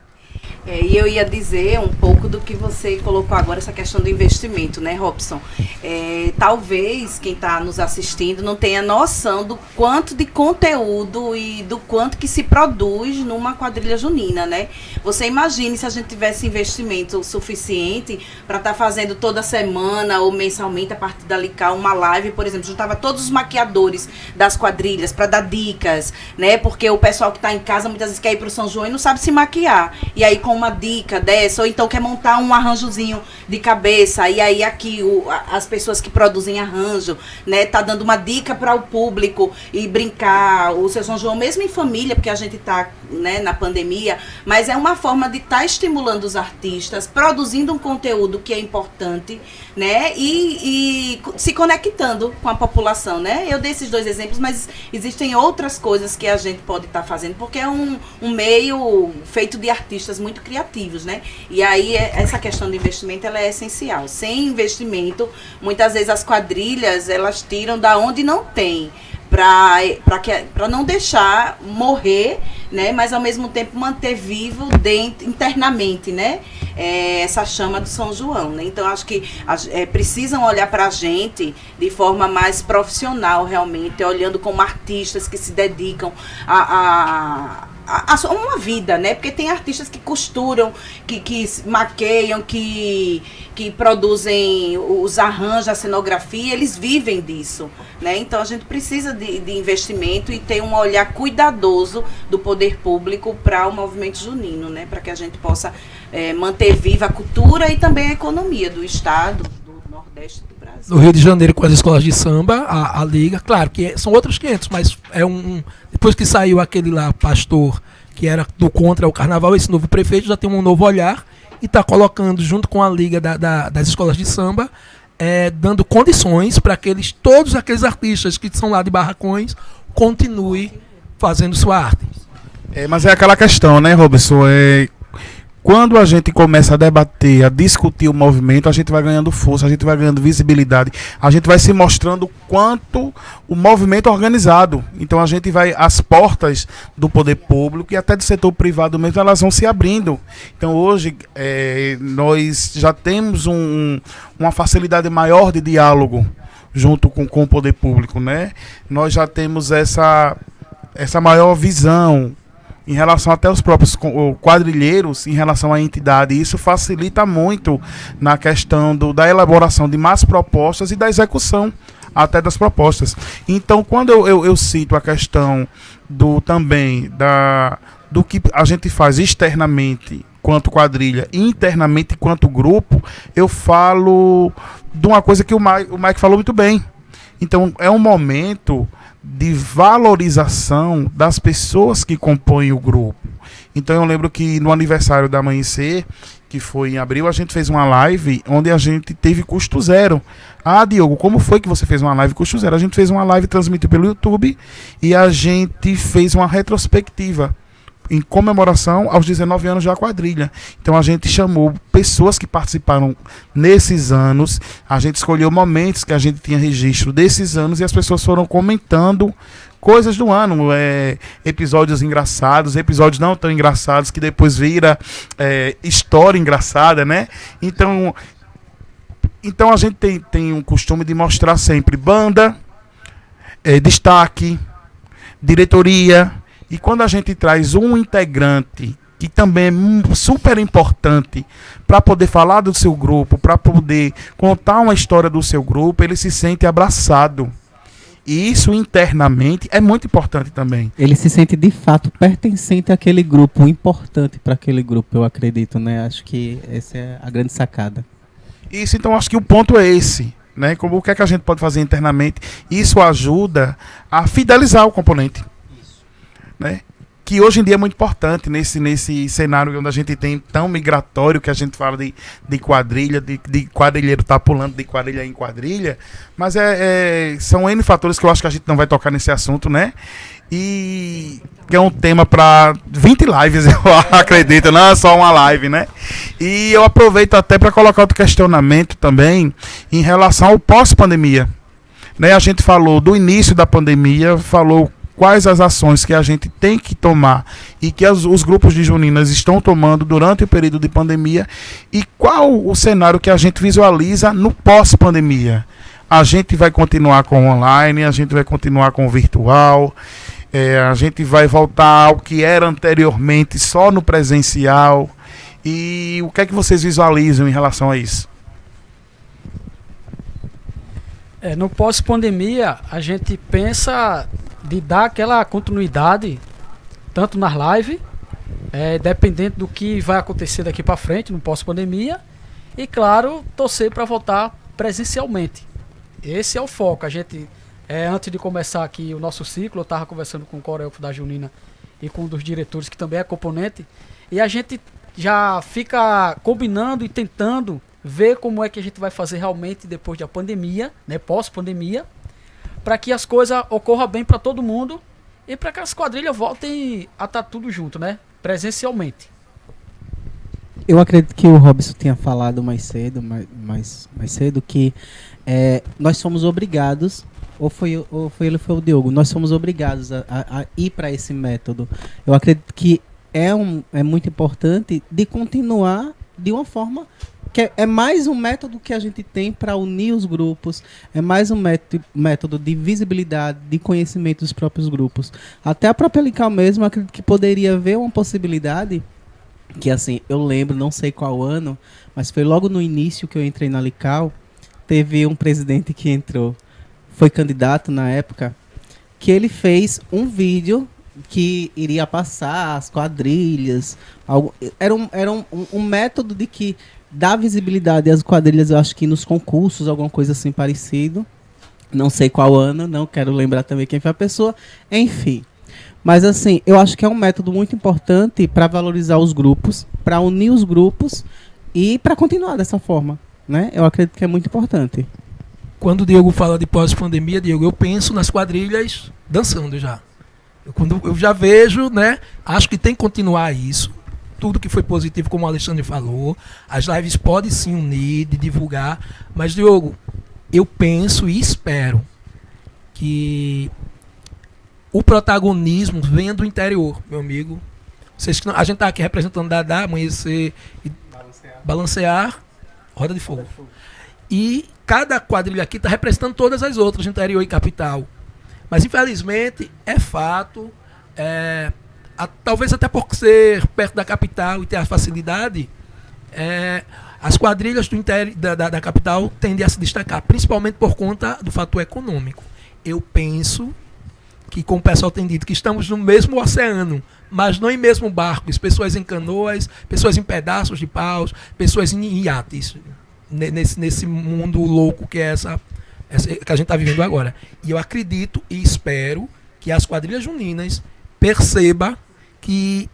E eu ia dizer um pouco do que você colocou agora, essa questão do investimento, né, Robson? Talvez quem está nos assistindo não tenha noção do quanto de conteúdo e do quanto que se produz numa quadrilha junina, né? Você imagine se a gente tivesse investimento suficiente para estar fazendo toda semana ou mensalmente, a partir da Lical, uma live, por exemplo, juntava todos os maquiadores das quadrilhas para dar dicas, né? Porque o pessoal que está em casa muitas vezes quer ir para o São João e não sabe se maquiar. E aí, com uma dica dessa, ou então quer montar um arranjozinho de cabeça, e aí aqui as pessoas que produzem arranjo, né, tá dando uma dica para o público e brincar o seu São João, mesmo em família, porque a gente tá, né, na pandemia, mas é uma forma de estar estimulando os artistas, produzindo um conteúdo que é importante, né, e se conectando com a população, né? Eu dei esses 2 exemplos, mas existem outras coisas que a gente pode estar fazendo, porque é um meio feito de artistas muito criativos, né? E aí essa questão de investimento, ela é essencial. Sem investimento, muitas vezes as quadrilhas, elas tiram da onde não tem, para não deixar morrer, né? Mas ao mesmo tempo manter vivo internamente, né? Essa chama do São João, né? Então acho que precisam olhar para a gente de forma mais profissional, realmente, olhando como artistas que se dedicam a uma vida, né? Porque tem artistas que costuram, que maqueiam, que produzem os arranjos, a cenografia, eles vivem disso, né? Então a gente precisa de investimento e ter um olhar cuidadoso do poder público para o movimento junino, né? Para que a gente possa manter viva a cultura e também a economia do estado, do Nordeste do Brasil. No Rio de Janeiro, com as escolas de samba, a Liga, claro que são outros 500, mas depois que saiu aquele lá, pastor, que era do contra o carnaval, esse novo prefeito já tem um novo olhar e está colocando, junto com a Liga das escolas de samba, dando condições para todos aqueles artistas que são lá de barracões continuem fazendo sua arte. Mas é aquela questão, né, Robson? quando a gente começa a debater, a discutir o movimento, a gente vai ganhando força, a gente vai ganhando visibilidade, a gente vai se mostrando quanto o movimento é organizado. Então a gente vai, as portas do poder público e até do setor privado mesmo, elas vão se abrindo. Então hoje nós já temos uma facilidade maior de diálogo junto com o poder público, né? Nós já temos essa maior visão em relação até os próprios quadrilheiros, em relação à entidade. Isso facilita muito na questão da elaboração de mais propostas e da execução até das propostas. Então, quando eu cito a questão do que a gente faz externamente quanto quadrilha e internamente quanto grupo, eu falo de uma coisa que o Mike falou muito bem. Então, é um momento de valorização das pessoas que compõem o grupo. Então eu lembro que no aniversário da Amanhecer, que foi em abril, a gente fez uma live onde a gente teve custo zero. Ah, Diogo, como foi que você fez uma live custo zero? A gente fez uma live transmitida pelo YouTube e a gente fez uma retrospectiva em comemoração aos 19 anos da quadrilha. Então a gente chamou pessoas que participaram nesses anos, a gente escolheu momentos que a gente tinha registro desses anos e as pessoas foram comentando coisas do ano, episódios engraçados, episódios não tão engraçados que depois vira história engraçada, né? Então a gente tem um costume de mostrar sempre banda, destaque, diretoria. E quando a gente traz um integrante que também é super importante para poder falar do seu grupo, para poder contar uma história do seu grupo, ele se sente abraçado. E isso internamente é muito importante também. Ele se sente de fato pertencente àquele grupo, importante para aquele grupo, eu acredito, né? Acho que essa é a grande sacada. Isso, então acho que o ponto é esse, né? Como o que é que a gente pode fazer internamente? Isso ajuda a fidelizar o componente. Né? Que hoje em dia é muito importante nesse cenário onde a gente tem tão migratório, que a gente fala de quadrilha, de quadrilheiro tá pulando de quadrilha em quadrilha, mas são N fatores que eu acho que a gente não vai tocar nesse assunto, né? E que é um tema para 20 lives, eu acredito, não é só uma live, né? E eu aproveito até para colocar outro questionamento também em relação ao pós-pandemia, né? A gente falou do início da pandemia, falou quais as ações que a gente tem que tomar e que os grupos de juninas estão tomando durante o período de pandemia e qual o cenário que a gente visualiza no pós-pandemia. A gente vai continuar com online, a gente vai continuar com virtual, a gente vai voltar ao que era anteriormente só no presencial. E o que é que vocês visualizam em relação a isso? No pós-pandemia, a gente pensa de dar aquela continuidade, tanto nas lives, dependendo do que vai acontecer daqui para frente, no pós-pandemia, e, claro, torcer para voltar presencialmente. Esse é o foco. A gente, antes de começar aqui o nosso ciclo, eu estava conversando com o coreógrafo da Junina e com um dos diretores, que também é componente, e a gente já fica combinando e tentando ver como é que a gente vai fazer realmente depois da pandemia, né, pós-pandemia, para que as coisas ocorram bem para todo mundo e para que as quadrilhas voltem a estar tudo junto, né, presencialmente. Eu acredito que o Robson tinha falado mais cedo que nós somos obrigados, ou foi ele ou foi o Diogo, nós somos obrigados a ir para esse método. Eu acredito que é muito importante de continuar de uma forma que é mais um método que a gente tem para unir os grupos, é mais um método de visibilidade, de conhecimento dos próprios grupos. Até a própria Lical mesmo, acredito que poderia haver uma possibilidade, que assim, eu lembro, não sei qual ano, mas foi logo no início que eu entrei na Lical, teve um presidente que entrou, foi candidato na época, que ele fez um vídeo que iria passar as quadrilhas, era um método de que dá visibilidade às quadrilhas, eu acho que nos concursos, alguma coisa assim parecido. Não sei qual ano, não quero lembrar também quem foi a pessoa. Enfim. Mas assim, eu acho que é um método muito importante para valorizar os grupos, para unir os grupos e para continuar dessa forma, né? Eu acredito que é muito importante. Quando o Diogo fala de pós-pandemia, Diogo, eu penso nas quadrilhas dançando já. Quando eu já vejo, né? Acho que tem que continuar isso. tudo que foi positivo, como o Alexandre falou. As lives podem se unir, de divulgar. Mas, Diogo, eu penso e espero que o protagonismo venha do interior, meu amigo. A gente está aqui representando Dadá, Amanhecer e Balancear, Roda de Fogo. E cada quadrilha aqui está representando todas as outras, interior e capital. Mas, infelizmente, é fato, talvez até por ser perto da capital e ter a facilidade, as quadrilhas da capital tendem a se destacar, principalmente por conta do fator econômico. Eu penso que, como o pessoal tem dito, que estamos no mesmo oceano, mas não em mesmo barco. Pessoas em canoas, pessoas em pedaços de paus, pessoas em iates, nesse mundo louco que é que a gente está vivendo agora. E eu acredito e espero que as quadrilhas juninas percebam que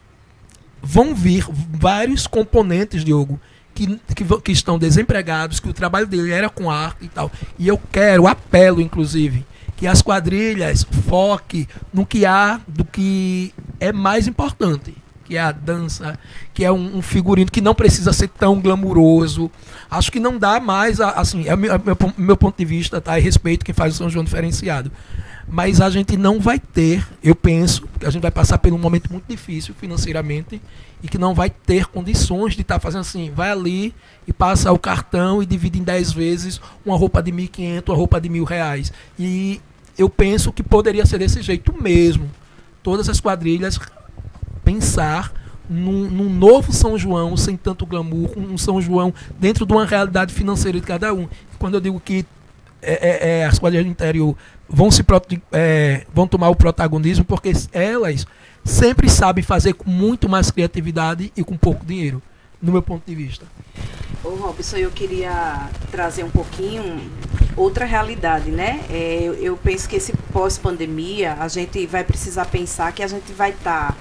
vão vir vários componentes, Diogo, que estão desempregados, que o trabalho dele era com arte e tal. E eu apelo, inclusive, que as quadrilhas foquem no que há do que é mais importante, que é a dança, que é um figurino que não precisa ser tão glamuroso. Acho que não dá mais, assim, meu ponto de vista, tá? E respeito quem faz o São João diferenciado. Mas a gente não vai ter, eu penso, que a gente vai passar por um momento muito difícil financeiramente e que não vai ter condições de estar fazendo assim, vai ali e passa o cartão e divide em 10 vezes uma roupa de 1.500, uma roupa de R$1.000. E eu penso que poderia ser desse jeito mesmo. Todas as quadrilhas pensar num novo São João sem tanto glamour, um São João dentro de uma realidade financeira de cada um. Quando eu digo que as quadrilhas do interior vão tomar o protagonismo, porque elas sempre sabem fazer com muito mais criatividade e com pouco dinheiro, no meu ponto de vista. Ô Robson, eu queria trazer um pouquinho outra realidade, né? Eu penso que esse pós-pandemia, a gente vai precisar pensar que a gente vai estar...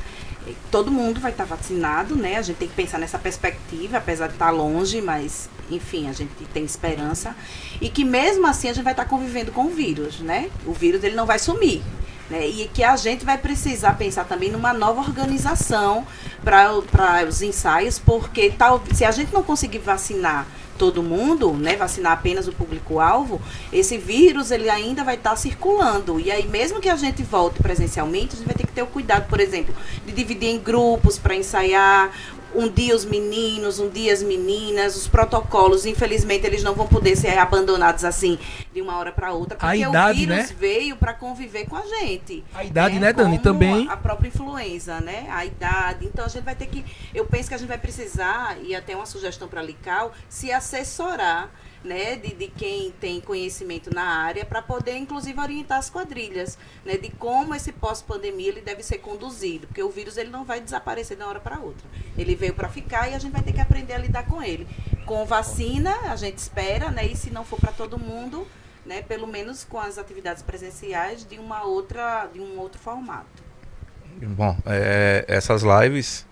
todo mundo vai estar vacinado, né? A gente tem que pensar nessa perspectiva, apesar de estar longe, mas, enfim, a gente tem esperança. E que mesmo assim a gente vai estar convivendo com o vírus, né? O vírus, ele não vai sumir, né? E que a gente vai precisar pensar também numa nova organização para os ensaios, porque se a gente não conseguir vacinar todo mundo, né, vacinar apenas o público-alvo, esse vírus ele ainda vai estar circulando. E aí, mesmo que a gente volte presencialmente, a gente vai ter que ter o cuidado, por exemplo, de dividir em grupos para ensaiar, um dia os meninos, um dia as meninas, os protocolos, infelizmente, eles não vão poder ser abandonados assim, de uma hora para outra, porque o vírus veio para conviver com a gente. A idade, né, Dani? Também. A própria influenza, né? A idade. Então, a gente vai ter que... Eu penso que a gente vai precisar, e até uma sugestão para a Lical, se assessorar, né, de quem tem conhecimento na área, para poder, inclusive, orientar as quadrilhas, né, de como esse pós-pandemia ele deve ser conduzido, porque o vírus ele não vai desaparecer de uma hora para outra. Ele veio para ficar e a gente vai ter que aprender a lidar com ele. Com vacina, a gente espera, né, e se não for para todo mundo, né, pelo menos com as atividades presenciais de um outro formato. Bom, essas lives,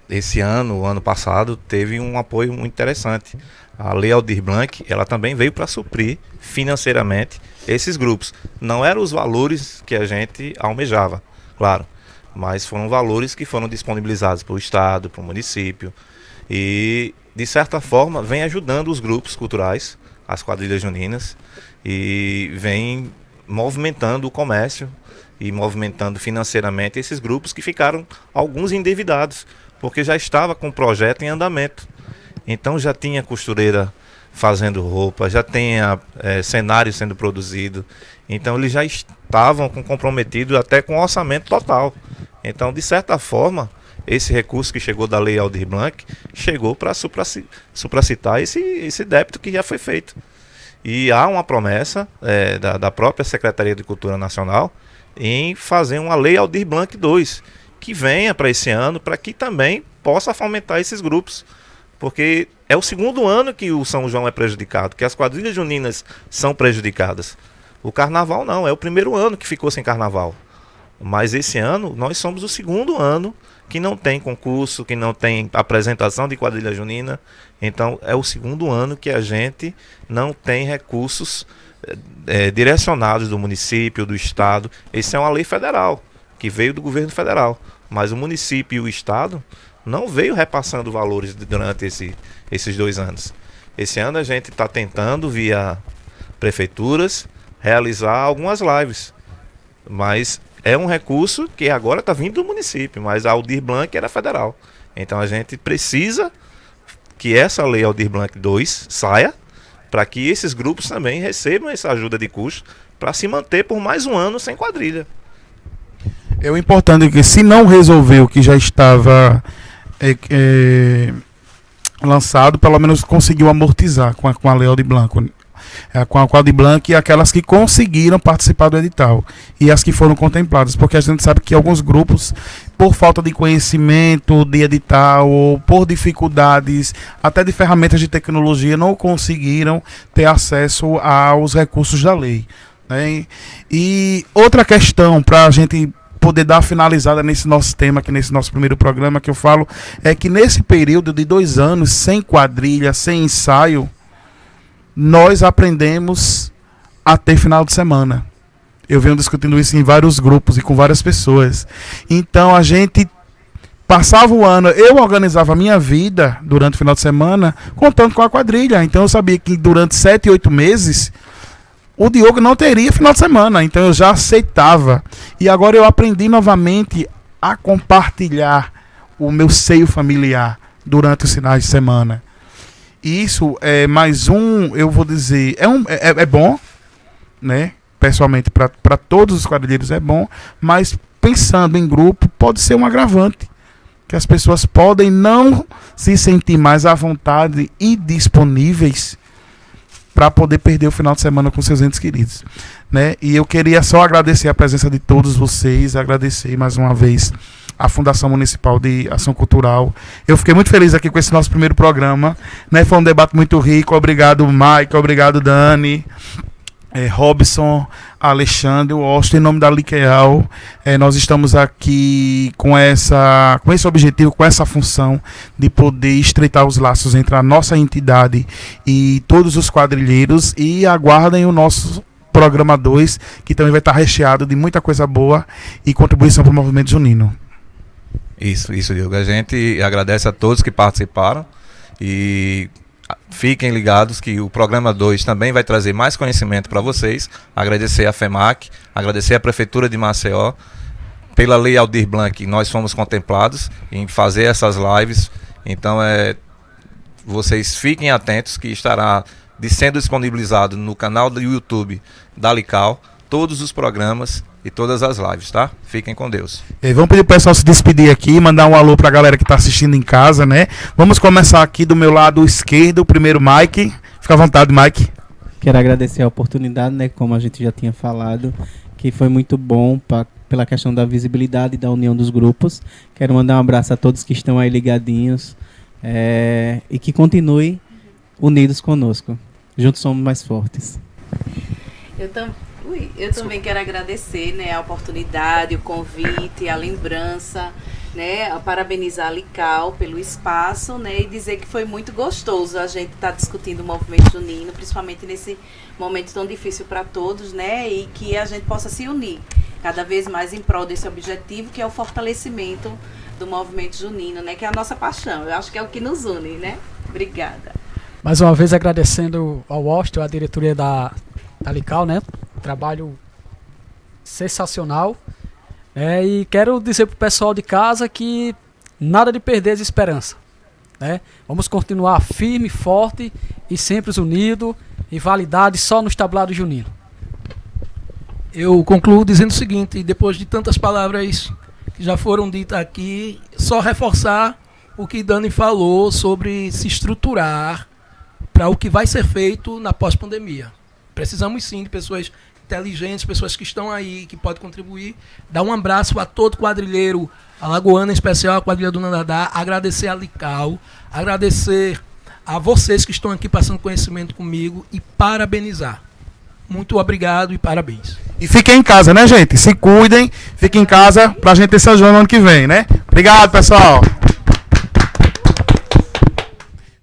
esse ano, o ano passado, teve um apoio muito interessante. A Lei Aldir Blanc, ela também veio para suprir financeiramente esses grupos. Não eram os valores que a gente almejava, claro, mas foram valores que foram disponibilizados para o Estado, para o município, e, de certa forma, vem ajudando os grupos culturais, as quadrilhas juninas, e vem movimentando o comércio e movimentando financeiramente esses grupos que ficaram, alguns, endividados, porque já estava com o projeto em andamento. Então já tinha costureira fazendo roupa, já tinha cenário sendo produzido. Então eles já estavam comprometidos até com o orçamento total. Então, de certa forma, esse recurso que chegou da Lei Aldir Blanc chegou para supracitar esse débito que já foi feito. E há uma promessa da própria Secretaria de Cultura Nacional em fazer uma Lei Aldir Blanc 2, que venha para esse ano, para que também possa fomentar esses grupos. Porque é o segundo ano que o São João é prejudicado, que as quadrilhas juninas são prejudicadas. O carnaval não, é o primeiro ano que ficou sem carnaval. Mas esse ano, nós somos o segundo ano que não tem concurso, que não tem apresentação de quadrilha junina. Então, é o segundo ano que a gente não tem recursos direcionados do município, do Estado. Essa é uma lei federal. que veio do governo federal, mas o município e o estado não veio repassando valores durante esses 2 anos. Esse ano a gente está tentando, via prefeituras, realizar algumas lives, mas é um recurso que agora está vindo do município, mas a Aldir Blanc era federal. Então a gente precisa que essa lei Aldir Blanc 2 saia, para que esses grupos também recebam essa ajuda de custo para se manter por mais um ano sem quadrilha. O importante é que, se não resolver o que já estava lançado, pelo menos conseguiu amortizar com a Lei Aldir Blanc, com a Aldir Blanc, e aquelas que conseguiram participar do edital e as que foram contempladas, porque a gente sabe que alguns grupos, por falta de conhecimento de edital ou por dificuldades até de ferramentas de tecnologia, não conseguiram ter acesso aos recursos da lei, né? E outra questão para a gente poder dar finalizada nesse nosso tema, aqui nesse nosso primeiro programa, que eu falo, é que nesse período de 2 anos, sem quadrilha, sem ensaio, nós aprendemos a ter final de semana. Eu venho discutindo isso em vários grupos e com várias pessoas. Então a gente passava o ano, eu organizava a minha vida durante o final de semana contando com a quadrilha. Então eu sabia que durante 7, 8 meses o Diogo não teria final de semana. Então eu já aceitava. E agora eu aprendi novamente a compartilhar o meu seio familiar durante os finais de semana. Isso é mais eu vou dizer, é bom, né? Pessoalmente, para todos os quadrilheiros é bom, mas pensando em grupo, pode ser um agravante, que as pessoas podem não se sentir mais à vontade e disponíveis para poder perder o final de semana com seus entes queridos, né? E eu queria só agradecer a presença de todos vocês, agradecer mais uma vez a Fundação Municipal de Ação Cultural. Eu fiquei muito feliz aqui com esse nosso primeiro programa, né? Foi um debate muito rico. Obrigado, Mike, obrigado, Dani, Robson, Alexandre, Austin, em nome da Liqueal. Nós estamos aqui com esse objetivo, com essa função de poder estreitar os laços entre a nossa entidade e todos os quadrilheiros, e aguardem o nosso programa 2, que também vai estar recheado de muita coisa boa e contribuição para o movimento junino. Isso, Diogo. A gente agradece a todos que participaram e fiquem ligados que o programa 2 também vai trazer mais conhecimento para vocês. Agradecer a FEMAC, agradecer a Prefeitura de Maceió. Pela Lei Aldir Blanc, nós fomos contemplados em fazer essas lives. Então, vocês fiquem atentos que estará sendo disponibilizado no canal do YouTube da Lical todos os programas e todas as lives, tá? Fiquem com Deus. Vamos pedir pro pessoal se despedir aqui, mandar um alô pra galera que tá assistindo em casa, né? Vamos começar aqui do meu lado esquerdo, o primeiro Mike. Fica à vontade, Mike. Quero agradecer a oportunidade, né? Como a gente já tinha falado, que foi muito bom pela questão da visibilidade e da união dos grupos. Quero mandar um abraço a todos que estão aí ligadinhos, e que continuem unidos conosco. Juntos somos mais fortes. Eu também quero agradecer, né, a oportunidade, o convite, a lembrança, né, parabenizar a Lical pelo espaço, né, e dizer que foi muito gostoso a gente estar discutindo o movimento junino, principalmente nesse momento tão difícil para todos, né, e que a gente possa se unir cada vez mais em prol desse objetivo, que é o fortalecimento do movimento junino, né, que é a nossa paixão. Eu acho que é o que nos une, né. Obrigada. Mais uma vez agradecendo ao Austin, a diretoria da Lical, né? Trabalho sensacional. E quero dizer pro pessoal de casa que nada de perder as esperanças, né? Vamos continuar firme, forte e sempre unidos. Rivalidade só nos tablados juninos. Eu concluo dizendo o seguinte: depois de tantas palavras que já foram ditas aqui, só reforçar o que Dani falou sobre se estruturar para o que vai ser feito na pós-pandemia. Precisamos sim de pessoas inteligentes, pessoas que estão aí, que podem contribuir. Dar um abraço a todo quadrilheiro alagoano, em especial a quadrilha do Nandadá. Agradecer a Lical, agradecer a vocês que estão aqui passando conhecimento comigo e parabenizar. Muito obrigado e parabéns. E fiquem em casa, né, gente? Se cuidem, fiquem em casa pra gente ter São João no ano que vem, né? Obrigado, pessoal.